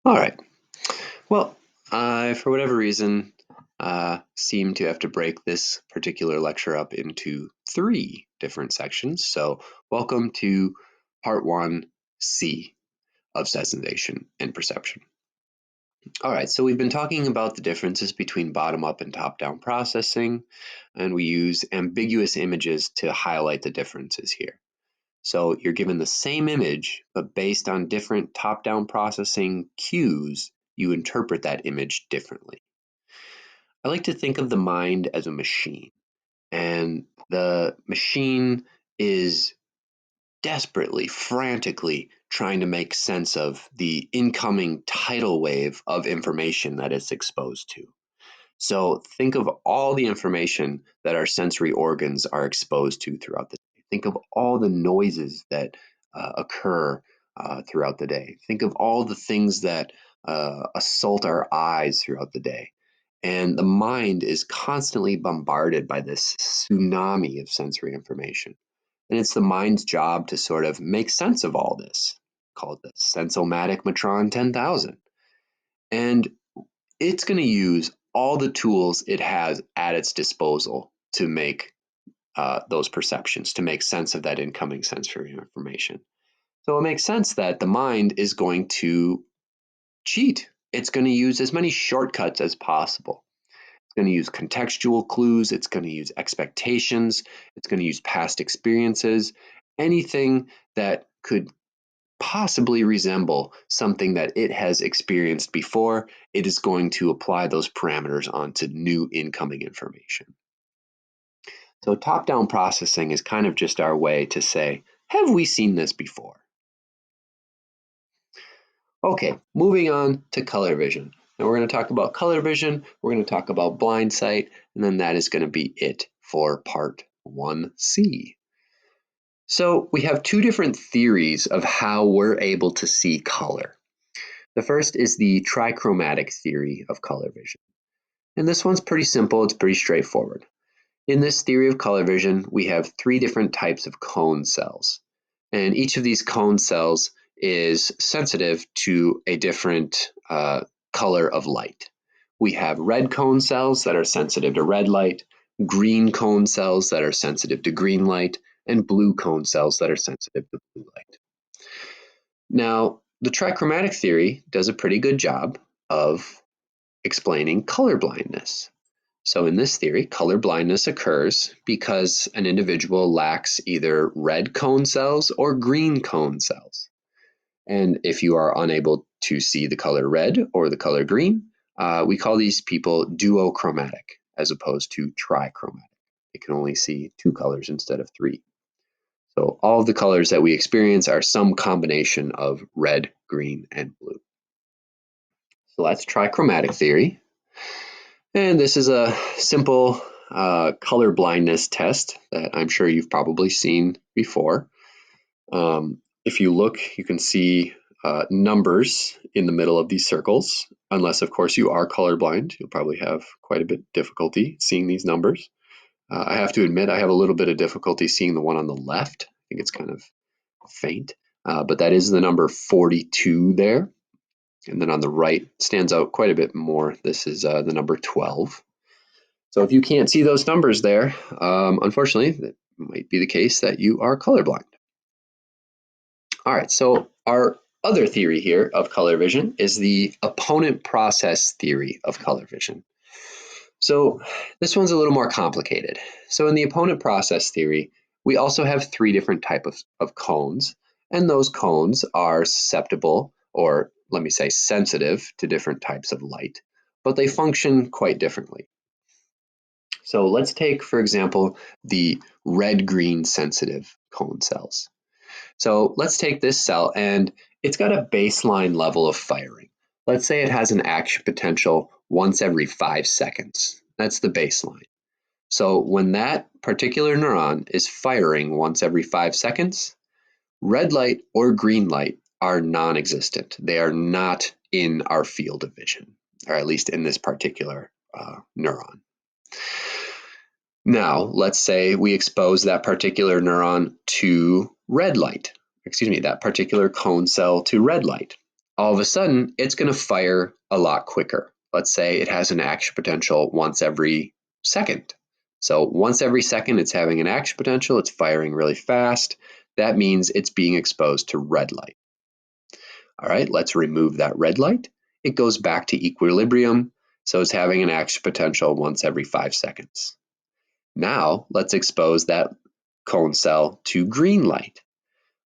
All right. Well, for whatever reason, seem to have to break this particular lecture up into 3 different sections. So welcome to part 1C of sensation and perception. All right, so we've been talking about the differences between bottom-up and top-down processing, and we use ambiguous images to highlight the differences here. So you're given the same image, but based on different top-down processing cues, you interpret that image differently. I like to think of the mind as a machine, and the machine is desperately, frantically trying to make sense of the incoming tidal wave of information that it's exposed to. So think of all the information that our sensory organs are exposed to throughout the day. Think of all the noises that occur throughout the day. Think of all the things that assault our eyes throughout the day. And the mind is constantly bombarded by this tsunami of sensory information. And it's the mind's job to sort of make sense of all this, called the Sensomatic Matron 10,000. And it's going to use all the tools it has at its disposal to make those perceptions, to make sense of that incoming sensory information. So it makes sense that the mind is going to cheat. It's going to use as many shortcuts as possible. It's going to use contextual clues. It's going to use expectations. It's going to use past experiences, anything that could possibly resemble something that it has experienced before. It is going to apply those parameters onto new incoming information. So top-down processing is kind of just our way to say, have we seen this before? Okay, moving on to color vision. Now we're going to talk about color vision, we're going to talk about blind sight, and then that is going to be it for part 1C. So we have 2 different theories of how we're able to see color. The first is the trichromatic theory of color vision. And this one's pretty simple, it's pretty straightforward. In this theory of color vision, we have 3 different types of cone cells. And each of these cone cells is sensitive to a different color of light. We have red cone cells that are sensitive to red light, green cone cells that are sensitive to green light, and blue cone cells that are sensitive to blue light. Now, the trichromatic theory does a pretty good job of explaining color blindness. So in this theory, color blindness occurs because an individual lacks either red cone cells or green cone cells. And if you are unable to see the color red or the color green, we call these people duochromatic as opposed to trichromatic. They can only see 2 colors instead of 3. So all of the colors that we experience are some combination of red, green, and blue. So that's trichromatic theory. And this is a simple color blindness test that I'm sure you've probably seen before. If you look, you can see numbers in the middle of these circles. Unless, of course, you are colorblind, you'll probably have quite a bit of difficulty seeing these numbers. I have to admit, I have a little bit of difficulty seeing the one on the left. I think it's kind of faint, but that is the number 42 there. And then on the right stands out quite a bit more. This is the number 12. So if you can't see those numbers there, unfortunately, that might be the case that you are colorblind. All right, so our other theory here of color vision is the opponent process theory of color vision. So this one's a little more complicated. So in the opponent process theory, we also have 3 different types of cones, and those cones are susceptible, or let me say sensitive, to different types of light, but they function quite differently. So let's take, for example, the red-green sensitive cone cells. So let's take this cell and it's got a baseline level of firing. Let's say it has an action potential once every 5 seconds. That's the baseline. So when that particular neuron is firing once every 5 seconds, red light or green light are non-existent. They are not in our field of vision, or at least in this particular neuron. Now, let's say we expose that particular neuron to red light, that particular cone cell to red light. all of a sudden it's going to fire a lot quicker. Let's say it has an action potential once every second. So once every second it's having an action potential, it's firing really fast. That means it's being exposed to red light. All right, let's remove that red light. It goes back to equilibrium, so it's having an action potential once every 5 seconds. Now let's expose that cone cell to green light.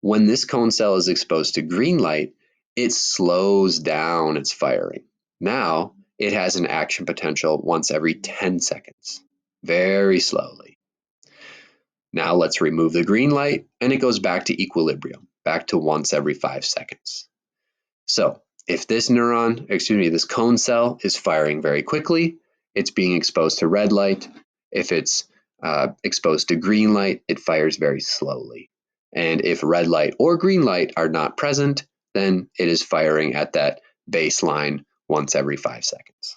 When this cone cell is exposed to green light, it slows down its firing. Now it has an action potential once every 10 seconds, very slowly. Now let's remove the green light and it goes back to equilibrium, back to once every 5 seconds. So if this this cone cell is firing very quickly, it's being exposed to red light. If it's exposed to green light, it fires very slowly. And if red light or green light are not present, then it is firing at that baseline once every 5 seconds.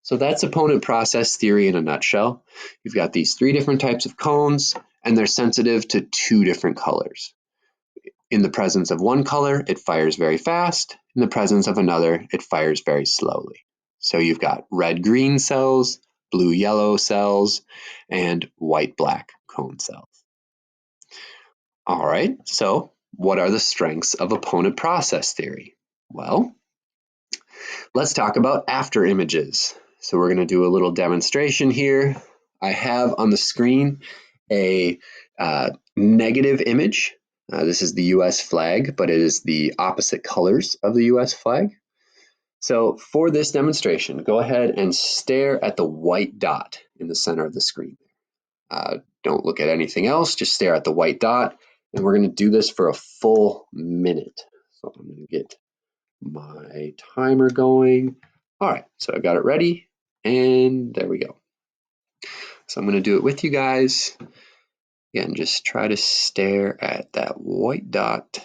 So that's opponent process theory in a nutshell. You've got these 3 different types of cones, and they're sensitive to 2 different colors. In the presence of one color, it fires very fast. In the presence of another, it fires very slowly. So you've got red-green cells, blue-yellow cells, and white-black cone cells. All right, so what are the strengths of opponent process theory? Well, let's talk about after images. So we're going to do a little demonstration here. I have on the screen a negative image. This is the US flag, but it is the opposite colors of the US flag. So for this demonstration, go ahead and stare at the white dot in the center of the screen. Don't look at anything else, just stare at the white dot. And we're going to do this for a full minute. So I'm going to get my timer going. All right, so I got it ready, and there we go. So I'm going to do it with you guys. Again, just try to stare at that white dot.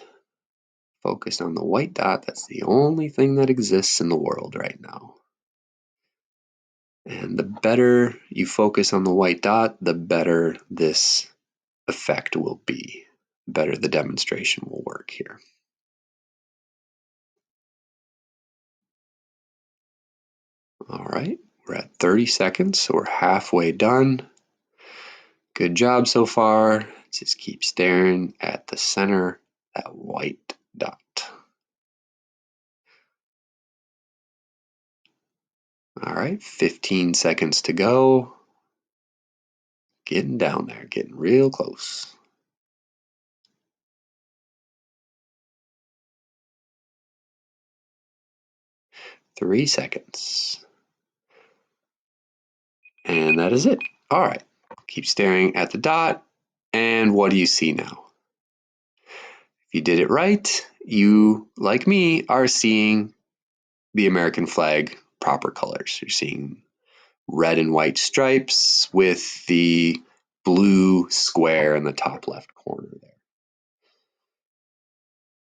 Focus on the white dot. That's the only thing that exists in the world right now. And the better you focus on the white dot, the better this effect will be. The better the demonstration will work here. All right, we're at 30 seconds, so we're halfway done. Good job so far. Just keep staring at the center, that white dot. All right, 15 seconds to go. Getting down there, getting real close. Three seconds. And that is it. All right, keep staring at the dot. And what do you see now? If you did it right, you, like me, are seeing the American flag proper colors. You're seeing red and white stripes with the blue square in the top left corner there.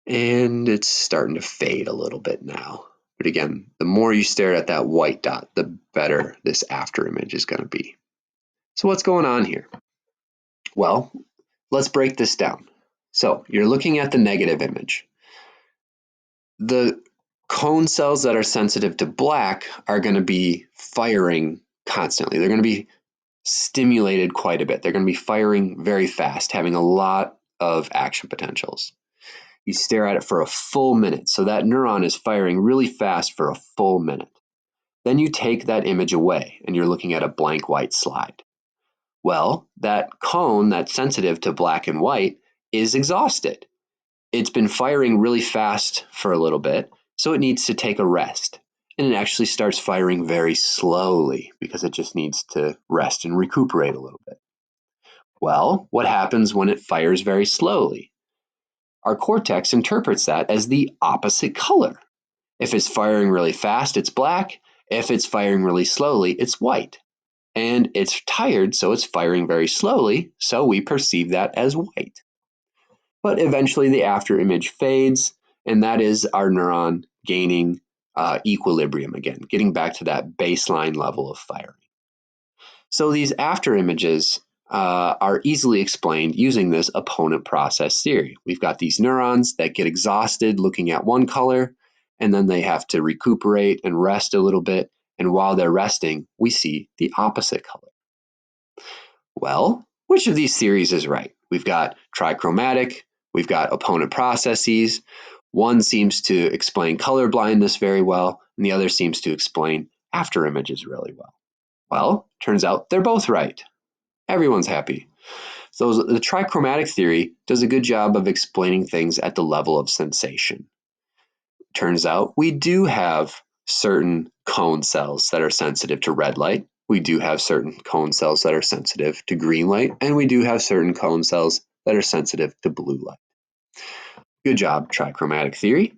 And it's starting to fade a little bit now. But again, the more you stare at that white dot, the better this after image is going to be. So what's going on here? Well, let's break this down. So you're looking at the negative image. The cone cells that are sensitive to black are going to be firing constantly. They're going to be stimulated quite a bit. They're going to be firing very fast, having a lot of action potentials. You stare at it for a full minute, so that neuron is firing really fast for a full minute. Then you take that image away and you're looking at a blank white slide. Well, that cone that's sensitive to black and white is exhausted. It's been firing really fast for a little bit, so it needs to take a rest. And it actually starts firing very slowly because it just needs to rest and recuperate a little bit. Well, what happens when it fires very slowly? Our cortex interprets that as the opposite color. If it's firing really fast, it's black. If it's firing really slowly, it's white. And it's tired, so it's firing very slowly, so we perceive that as white. But eventually the after image fades, and that is our neuron gaining equilibrium again, getting back to that baseline level of firing. So these after images are easily explained using this opponent process theory. We've got these neurons that get exhausted looking at one color, and then they have to recuperate and rest a little bit. And while they're resting, we see the opposite color. Well, which of these theories is right? We've got trichromatic, we've got opponent processes. One seems to explain color blindness very well, and the other seems to explain after images really well. Well, turns out they're both right. Everyone's happy. So the trichromatic theory does a good job of explaining things at the level of sensation. Turns out we do have certain cone cells that are sensitive to red light. We do have certain cone cells that are sensitive to green light, and we do have certain cone cells that are sensitive to blue light. Good job, trichromatic theory.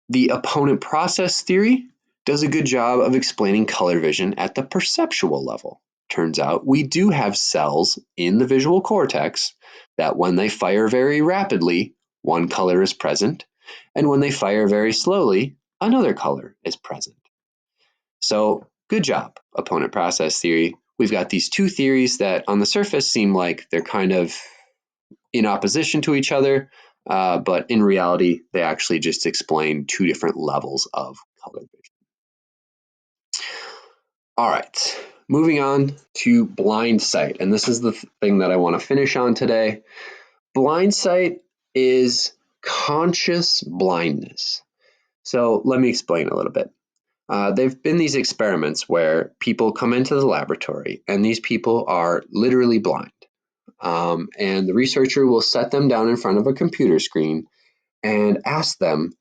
The opponent process theory does a good job of explaining color vision at the perceptual level. Turns out we do have cells in the visual cortex that when they fire very rapidly, one color is present, and when they fire very slowly, another color is present. So good job, opponent process theory. We've got these two theories that on the surface seem like they're kind of in opposition to each other, but in reality, they actually just explain two different levels of color vision. All right, moving on to blind sight, and this is the thing that I want to finish on today. Blind sight is conscious blindness. So let me explain a little bit. There've been these experiments where people come into the laboratory, and these people are literally blind. And the researcher will set them down in front of a computer screen and ask them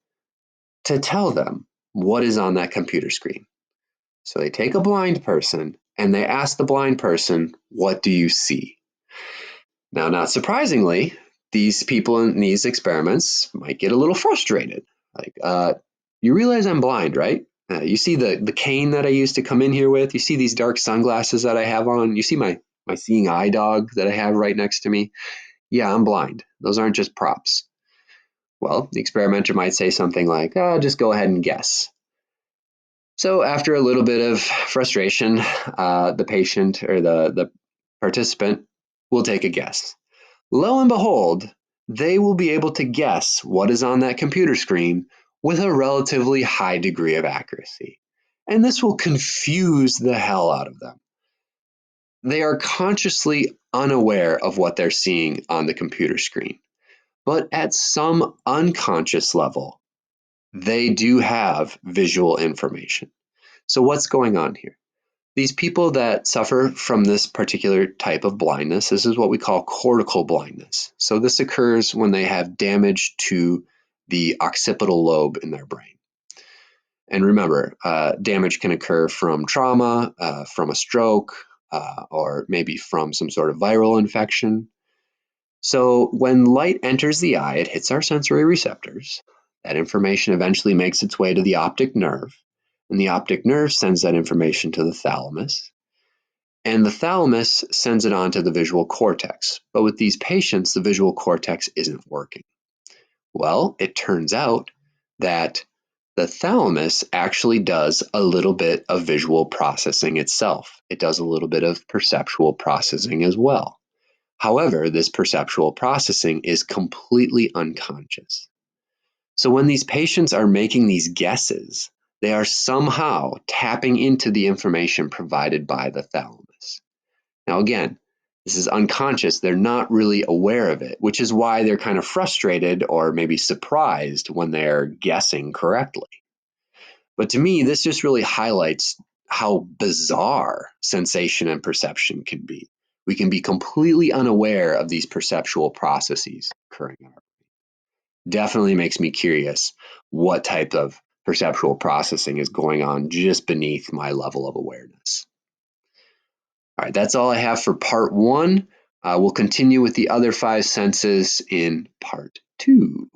to tell them what is on that computer screen. So they take a blind person and they ask the blind person, "What do you see?" Now, not surprisingly, these people in these experiments might get a little frustrated. Like, you realize I'm blind, right? You see the cane that I used to come in here with? You see these dark sunglasses that I have on? You see my seeing eye dog that I have right next to me? Yeah, I'm blind. Those aren't just props. Well, the experimenter might say something like, just go ahead and guess. So after a little bit of frustration, the patient or the participant will take a guess. Lo and behold, they will be able to guess what is on that computer screen with a relatively high degree of accuracy. And this will confuse the hell out of them. They are consciously unaware of what they're seeing on the computer screen. But at some unconscious level, they do have visual information. So what's going on here? These people that suffer from this particular type of blindness, this is what we call cortical blindness. So this occurs when they have damage to the occipital lobe in their brain. And remember, damage can occur from trauma, from a stroke, or maybe from some sort of viral infection. So when light enters the eye, it hits our sensory receptors. That information eventually makes its way to the optic nerve, and the optic nerve sends that information to the thalamus, and the thalamus sends it on to the visual cortex. But with these patients, the visual cortex isn't working. Well, it turns out that the thalamus actually does a little bit of visual processing itself. It does a little bit of perceptual processing as well. However, this perceptual processing is completely unconscious. So when these patients are making these guesses, they are somehow tapping into the information provided by the thalamus. Now, again, this is unconscious. They're not really aware of it, which is why they're kind of frustrated or maybe surprised when they're guessing correctly. But to me, this just really highlights how bizarre sensation and perception can be. We can be completely unaware of these perceptual processes occurring in our brain. Definitely makes me curious what type of perceptual processing is going on just beneath my level of awareness. All right, that's all I have for part one. We'll continue with the other five senses in part two.